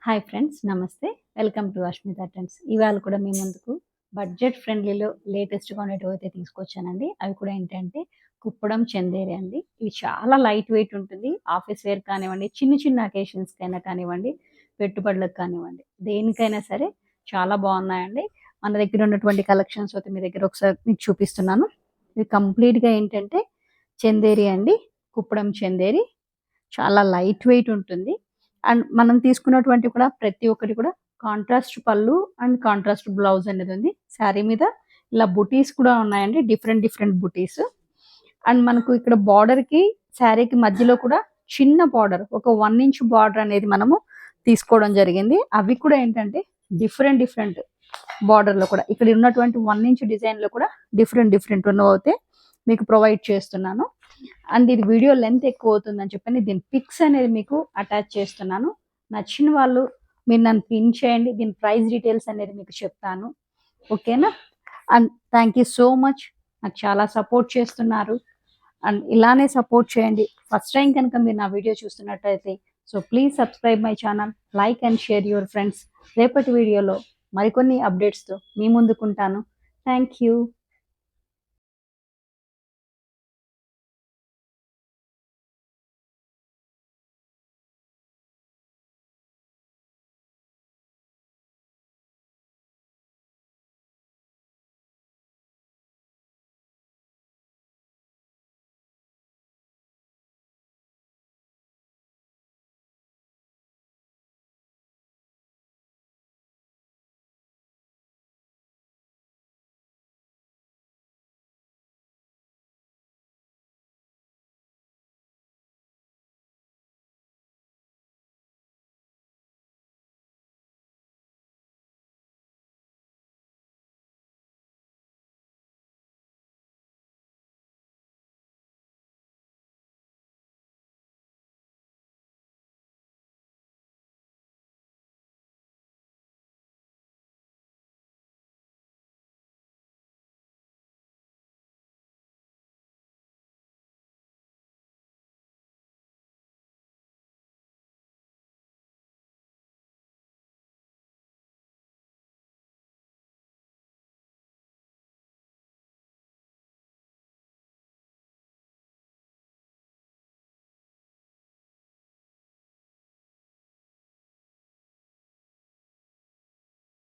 Hi friends, నమస్తే. Welcome to Ashmita trends. ఇవాళ కూడా మీ ముందుకు బడ్జెట్ ఫ్రెండ్లీలో లేటెస్ట్‌గా ఉండేటివైతే తీసుకొచ్చానండి. అవి కూడా ఏంటంటే కుప్పడం చందేరి అండి. ఇవి చాలా లైట్ వెయిట్ ఉంటుంది. ఆఫీస్ వేర్ కానివ్వండి, చిన్న చిన్న అకేషన్స్‌కైనా కానివ్వండి, పెట్టుబడులకు కానివ్వండి, దేనికైనా సరే చాలా బాగున్నాయండి. మన దగ్గర ఉన్నటువంటి కలెక్షన్స్ అయితే మీ దగ్గర ఒకసారి మీకు చూపిస్తున్నాను. ఇవి కంప్లీట్‌గా ఏంటంటే చందేరి అండి. కుప్పడం చందేరి చాలా లైట్ వెయిట్ ఉంటుంది. అండ్ మనం తీసుకున్నటువంటివి కూడా ప్రతి ఒక్కటి కూడా కాంట్రాస్ట్ పళ్ళు అండ్ కాంట్రాస్ట్ బ్లౌజ్ అనేది ఉంది. శారీ మీద ఇలా బుటీస్ కూడా ఉన్నాయండి. Different different buttis. అండ్ మనకు ఇక్కడ బార్డర్‌కి శారీకి మధ్యలో కూడా చిన్న బార్డర్, ఒక 1 ఇంచ్ బార్డర్ అనేది మనము తీసుకోవడం జరిగింది. అవి కూడా ఏంటంటే డిఫరెంట్ డిఫరెంట్ బార్డర్‌లో కూడా ఇక్కడ ఉన్నటువంటి 1 ఇంచ్ డిజైన్‌లో కూడా డిఫరెంట్ డిఫరెంట్ ఉన్నవైతే మీకు ప్రొవైడ్ చేస్తున్నాను. అండ్ ఇది వీడియో లెంత్ ఎక్కువ అవుతుందని చెప్పని దీని పిక్స్ అనేది మీకు అటాచ్ చేస్తున్నాను. నచ్చిన వాళ్ళు మీరు నన్ను పిన్ చేయండి. దీని ప్రైస్ డీటెయిల్స్ అనేది మీకు చెప్తాను. ఓకేనా? And thank you so much. నాకు చాలా సపోర్ట్ చేస్తున్నారు. అండ్ ఇలానే సపోర్ట్ చేయండి. ఫస్ట్ టైం కనుక మీరు నా వీడియో చూస్తున్నట్టయితే so please subscribe my channel, like and share your friends. రేపటి వీడియోలో మరికొన్ని అప్డేట్స్తో మీ ముందుకుంటాను. Thank you.